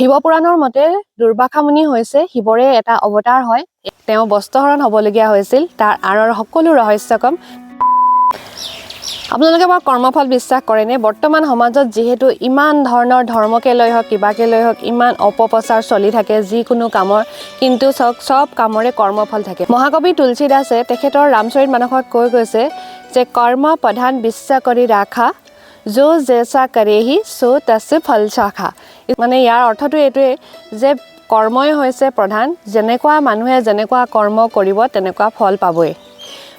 শিৱপুৰাণৰ মতে দুৰ্বাসা মুনি হৈছে শিৱৰে এটা অৱতাৰ হয়। তেওঁ বস্ত্ৰহৰণ হ'বলগীয়া হৈছিল। তাৰ আঁৰৰ সকলো ৰহস্য কম। আপোনালোকে বাৰু কৰ্মফল বিশ্বাস কৰেনে? বৰ্তমান সমাজত যিহেতু ইমান ধৰণৰ ধৰ্মকে লৈ হওক কিবাকে লৈ হওক ইমান অপপ্ৰচাৰ চলি থাকে যিকোনো কামৰ, কিন্তু চব কামৰে কৰ্মফল থাকে। মহাকবি তুলসী দাসে তেখেতৰ ৰামচৰিত মানসত কৈ গৈছে যে কৰ্ম প্ৰধান বিশ্বাস কৰি ৰাখা, যো জেচা কৰেহি সো তস্য ফল শাখা। মানে ইয়াৰ অৰ্থটো এইটোৱে যে কৰ্মই হৈছে প্ৰধান, যেনেকুৱা মানুহে যেনেকুৱা কৰ্ম কৰিব তেনেকুৱা ফল পাবই।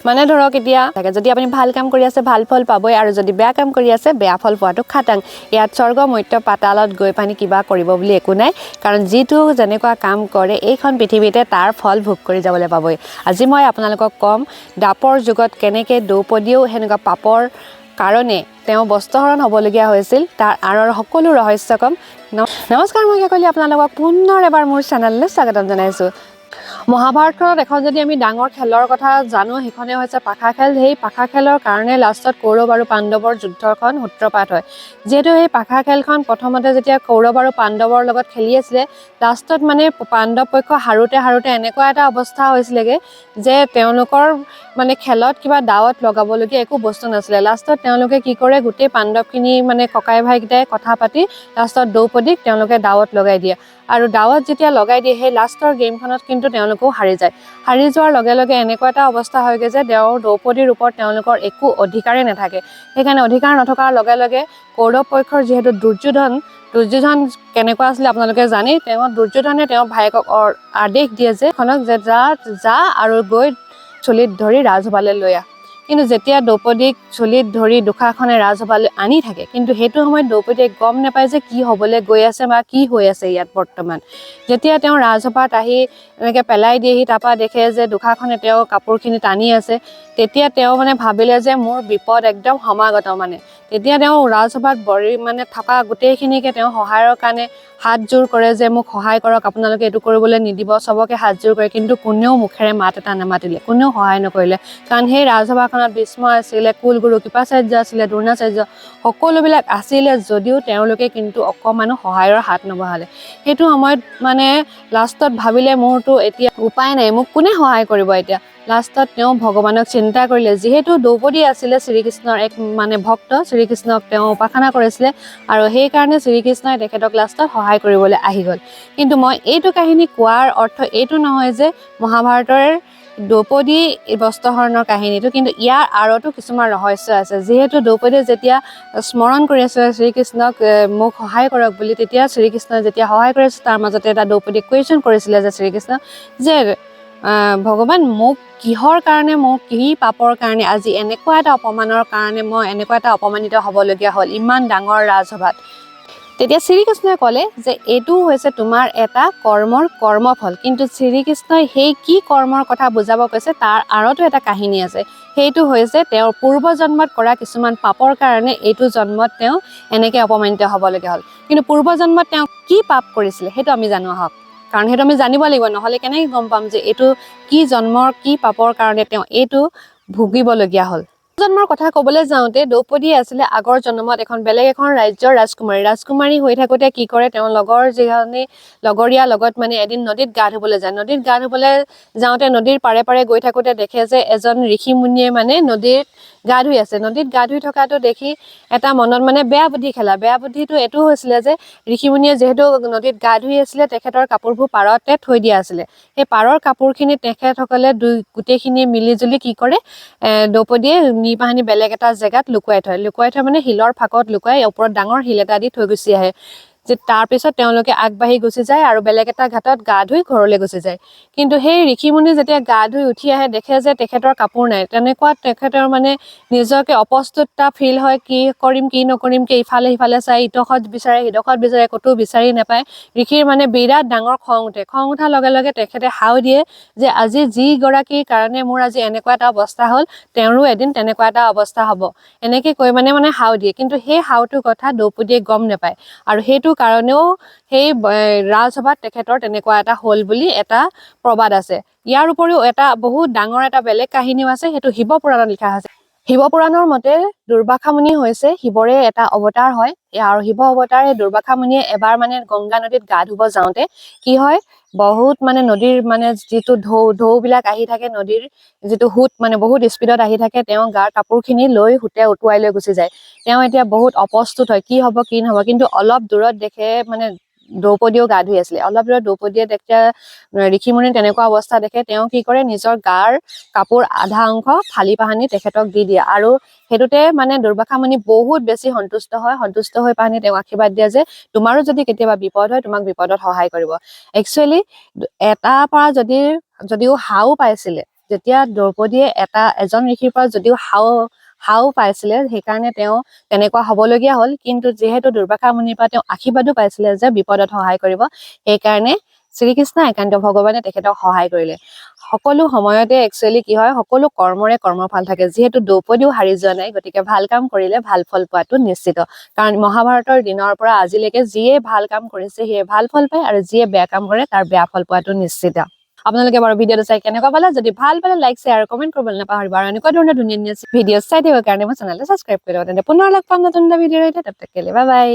মানে ধৰক এতিয়া যদি আপুনি ভাল কাম কৰি আছে ভাল ফল পাবই, আৰু যদি বেয়া কাম কৰি আছে বেয়া ফল পোৱাটো খাটাং। ইয়াত স্বৰ্গ মৰ্ত্য পাতালত গৈ পানি কিবা কৰিব বুলি একো নাই, কাৰণ যিটো যেনেকুৱা কাম কৰে এইখন পৃথিৱীতে তাৰ ফল ভোগ কৰি যাবলৈ পাবই। আজি মই আপোনালোকক ক'ম দাপৰ যুগত কেনেকৈ দ্ৰৌপদীয়েও সেনেকুৱা পাপৰ কাৰণে তেওঁ বস্ত্ৰহৰণ হ'বলগীয়া হৈছিল। তাৰ আঁৰৰ সকলো ৰহস্য কম। নমস্কাৰ, মই সকলোৱে আপোনালোকক পুনৰ এবাৰ মোৰ চেনেললৈ স্বাগতম জনাইছোঁ। মহাভাৰতখনত এখন যদি আমি ডাঙৰ খেলৰ কথা জানো সেইখনে হৈছে পাশা খেল। সেই পাশা খেলৰ কাৰণে লাষ্টত কৌৰৱ আৰু পাণ্ডৱৰ যুদ্ধখন সূত্ৰপাত হয়। যিহেতু সেই পাশা খেলখন প্ৰথমতে যেতিয়া কৌৰৱ আৰু পাণ্ডৱৰ লগত খেলি আছিলে, লাষ্টত মানে পাণ্ডৱ পক্ষ হাৰোতে এনেকুৱা এটা অৱস্থা হৈছিলেগৈ যে তেওঁলোকৰ মানে খেলত কিবা দাৱত লগাবলগীয়া একো বস্তু নাছিলে। লাষ্টত তেওঁলোকে কি কৰে, গোটেই পাণ্ডৱখিনি মানে ককাই ভাইকেইটাই কথা পাতি লাষ্টত দ্ৰৌপদীক তেওঁলোকে দাৱত লগাই দিয়ে। আৰু দাৱত যেতিয়া লগাই দিয়ে সেই লাষ্টৰ গেমখনত কিন্তু তেওঁলোকেও হাৰি যায়। হাৰি যোৱাৰ লগে লগে এনেকুৱা এটা অৱস্থা হয়গৈ যে দ্ৰৌপদীৰ ওপৰত তেওঁলোকৰ একো অধিকাৰেই নাথাকে। সেইকাৰণে অধিকাৰ নথকাৰ লগে লগে কৌৰৱ পক্ষৰ যিহেতু দুৰ্যোধন কেনেকুৱা আছিলে আপোনালোকে জানেই। দুৰ্যোধনে তেওঁ ভায়েকক আদেশ দিয়ে যে খনক যে যা আৰু গৈ চুলিত ধৰি ৰাজসভালৈ লৈ আহ। কিন্তু যেতিয়া দ্ৰৌপদীক চুলিত ধৰি দুষাৰখনে ৰাজসভালৈ আনি থাকে, কিন্তু সেইটো সময়ত দ্ৰৌপদীয়ে গম নাপায় যে কি হ'বলৈ গৈ আছে বা কি হৈ আছে ইয়াত বৰ্তমান। যেতিয়া তেওঁ ৰাজসভাত আহি এনেকৈ পেলাই দিয়েহি, তাৰপৰা দেখে যে দুষাৰখনে তেওঁ কাপোৰখিনি টানি আছে, তেতিয়া তেওঁ মানে ভাবিলে যে মোৰ বিপদ একদম সমাগত। মানে তেতিয়া তেওঁ ৰাজসভাত থকা গোটেইখিনিকে তেওঁ সহায়ৰ কাৰণে হাত জোৰ কৰে যে মোক সহায় কৰক, আপোনালোকে এইটো কৰিবলৈ নিদিব। চবকে হাত জোৰ কৰে, কিন্তু কোনেও মুখেৰে মাত এটা নামাতিলে, কোনেও সহায় নকৰিলে। কাৰণ সেই ৰাজসভাখনত ভীষ্ম আছিলে, কুলগুৰু কৃপাচাৰ্য আছিলে, দ্ৰোণাচাৰ্য সকলোবিলাক আছিলে যদিও তেওঁলোকে কিন্তু অকণমানো সহায়ৰ হাত নবঢ়ালে। সেইটো সময়ত মানে লাষ্টত ভাবিলে মোৰতো এতিয়া উপায় নাই, মোক কোনে সহায় কৰিব এতিয়া। লাষ্টত তেওঁ ভগৱানক চিন্তা কৰিলে। যিহেতু দ্ৰৌপদী আছিলে শ্ৰীকৃষ্ণৰ এক মানে ভক্ত, শ্ৰীকৃষ্ণক তেওঁ উপাসনা কৰিছিলে, আৰু সেইকাৰণে শ্ৰীকৃষ্ণই তেখেতক লাষ্টত সহায় কৰিবলৈ আহি গ'ল। কিন্তু মই এইটো কাহিনী কোৱাৰ অৰ্থ এইটো নহয় যে মহাভাৰতৰ দ্ৰৌপদী বস্ত্ৰহৰণৰ কাহিনীটো, কিন্তু ইয়াৰ আঁৰতো কিছুমান ৰহস্য আছে। যিহেতু দ্ৰৌপদীয়ে যেতিয়া স্মৰণ কৰি আছিলে শ্ৰীকৃষ্ণক মোক সহায় কৰক বুলি, তেতিয়া শ্ৰীকৃষ্ণই যেতিয়া সহায় কৰি আছিল তাৰ মাজতে এটা দ্ৰৌপদীক কুৱেশ্যন কৰিছিলে যে শ্ৰীকৃষ্ণ যে ভগৱান মোক কিহৰ কাৰণে, মোক কি পাপৰ কাৰণে আজি এনেকুৱা এটা অপমানৰ কাৰণে মই এনেকুৱা এটা অপমানিত হ'বলগীয়া হ'ল ইমান ডাঙৰ ৰাজসভাত। তেতিয়া শ্ৰীকৃষ্ণই ক'লে যে এইটো হৈছে তোমাৰ এটা কৰ্মফল। কিন্তু শ্ৰীকৃষ্ণই সেই কি কৰ্মৰ কথা বুজাব কৈছে তাৰ আঁৰতো এটা কাহিনী আছে। সেইটো হৈছে তেওঁৰ পূৰ্বজন্মত কৰা কিছুমান পাপৰ কাৰণে এইটো জন্মত তেওঁ এনেকৈ অপমানিত হ'বলগীয়া হ'ল। কিন্তু পূৰ্বজন্মত তেওঁ কি পাপ কৰিছিলে সেইটো আমি জানো আহক, কাৰণ সেইটো আমি জানিব লাগিব। নহ'লে কেনেকৈ গম পাম যে এইটো কি জন্মৰ কি পাপৰ কাৰণে তেওঁ এইটো ভুগিবলগীয়া হ'ল। জন্মৰ কথা ক'বলৈ যাওঁতে দ্ৰৌপদী আছিলে আগৰ জন্মত বেলেগ এখন ৰাজ্যৰ ৰাজকুমাৰী হৈ থাকোঁতে কি কৰে, তেওঁ লগৰীয়া লগত মানে এদিন নদীত গা ধুবলৈ যায়। নদীত গা ধুবলৈ যাওঁতে নদীৰ পাৰে গৈ থাকোঁতে দেখে যে এজন ঋষি মুনিয়ে মানে নদীত গা ধুই আছে। নদীত গা ধুই থকাটো দেখি এটা মনত মানে বেয়া বুদ্ধি খেলা। বেয়া বুদ্ধিটো এইটো হৈছিলে যে ঋষিমুনিয়ে যিহেতু নদীত গা ধুই আছিলে, তেখেতৰ কাপোৰবোৰ পাৰতে থৈ দিয়া আছিলে। সেই পাৰৰ কাপোৰখিনি তেখেতসকলে গোটেইখিনি মিলিজুলি কি কৰে, দ্ৰৌপদীয়ে নি পাহানি বেলেগ এটা জেগাত লুকুৱাই থয় মানে শিলৰ ফাঁকত লুকুৱাই ওপৰত ডাঙৰ শিল এটা দি থৈ গুচি আহে। যে তাৰপিছত তেওঁলোকে আগবাঢ়ি গুচি যায় আৰু বেলেগ এটা ঘাটত গা ধুই ঘৰলৈ গুচি যায়। কিন্তু সেই ঋষিমুনি যেতিয়া গা ধুই উঠি আহে দেখে যে তেখেতৰ কাপোৰ নাই। তেনেকুৱা তেখেতৰ মানে নিজকে অপ্ৰস্তুততা ফিল হয়। কি কৰিম কি নকৰিমকৈ ইফালে সিফালে চাই ইডোখৰত বিচাৰে সিডোখৰত বিচাৰে, ক'তো বিচাৰি নাপায়। ঋষিৰ মানে বিৰাট ডাঙৰ খং উঠে। খং উঠাৰ লগে লগে তেখেতে হাও দিয়ে যে আজি যিগৰাকীৰ কাৰণে মোৰ আজি এনেকুৱা এটা অৱস্থা হ'ল তেওঁৰো এদিন তেনেকুৱা এটা অৱস্থা হ'ব। এনেকৈ কৈ মানে হাও দিয়ে। কিন্তু সেই হাওটোৰ কথা দ্ৰৌপদীয়ে গম নাপায়, আৰু সেইটো কাৰণেও সেই ৰাজসভাত তেখেতৰ তেনেকুৱা এটা হ'ল বুলি এটা প্ৰবাদ আছে। ইয়াৰ উপৰিও এটা বহুত ডাঙৰ এটা বেলেগ কাহিনীও আছে, সেইটো শিৱপুৰাণত লিখা আছে। শিৱপুৰাণৰ মতে দুৰ্বাসা মুনি হৈছে শিৱৰে এটা অৱতাৰ হয় আৰু শিৱ অৱতাৰে দুৰ্বাসা মুনিয়ে এবাৰ মানে গংগা নদীত গা ধুব যাওঁতে কি হয় বহুত মানে নদীৰ মানে যিটো ঢৌ বিলাক আহি থাকে নদীৰ যিটো হুট মানে বহুত স্পীডত আহি থাকে তেওঁ গাৰ কাপোৰখিনি লৈ হুটে উটুৱাই লৈ গুচি যায় তেওঁ এতিয়া বহুত অপ্ৰস্তুত হয় কি হ'ব কি নহ'ব কিন্তু অলপ দূৰত দেখে মানে দ্ৰৌপদীও গা ধুই আছিলে অলপ দূৰত দ্ৰৌপদীয়ে দেখে ঋষিমুনি তেনেকুৱা অৱস্থা দেখে তেওঁ কি কৰে নিজৰ গাৰ কাপোৰ আধা অংশ ফালি পাহানি তেখেতক দি দিয়ে আৰু সেইটোতে মানে দুৰ্বাসা মুনি বহুত বেছি সন্তুষ্ট হৈ পাহানি তেওঁক আশীৰ্বাদ দিয়ে যে তোমাৰো যদি কেতিয়াবা বিপদ হয় তোমাক বিপদত সহায় কৰিব একচুৱেলি এটাৰ পৰা যদিও হাও পাইছিলে যেতিয়া দ্ৰৌপদীয়ে এজন ঋষিৰ পৰা যদিও হাও পাইছিলে সেইকাৰণে তেওঁ তেনেকুৱা হ'বলগীয়া হ'ল কিন্তু যিহেতু দুৰ্বাসা মুনিৰ পৰা তেওঁ আশীৰ্বাদো পাইছিলে যে বিপদত সহায় কৰিব সেইকাৰণে শ্ৰীকৃষ্ণ একান্ত ভগৱানে তেখেতক সহায় কৰিলে সকলো সময়তে একচুৱেলি কি হয় সকলো কৰ্মৰে কৰ্মফল থাকে যিহেতু দ্ৰৌপদীও হাৰি যোৱা নাই গতিকে ভাল কাম কৰিলে ভাল ফল পোৱাটো নিশ্চিত কাৰণ মহাভাৰতৰ দিনৰ পৰা আজিলৈকে যিয়ে ভাল কাম কৰিছে সিয়ে ভাল ফল পায় আৰু যিয়ে বেয়া কাম কৰে তাৰ বেয়া ফল পোৱাটো নিশ্চিত আপোনালোকে বাৰু ভিডিঅ'টো চাই কেনেকুৱা পালে যদি ভাল পালে লাইক শ্বেয়াৰ আৰু কমেণ্ট কৰিবলৈ নাপাহৰিব আৰু এনেকুৱা ধৰণৰ ধুনীয়া ভিডিঅ' চাই থাকিবৰ কাৰণে মোৰ চেনেলটো ছাবস্ক্ৰাইব কৰিব তেন্তে পুনৰ লগ পাম নতুন এটা ভিডিঅ'ৰ সৈতে বাই বাই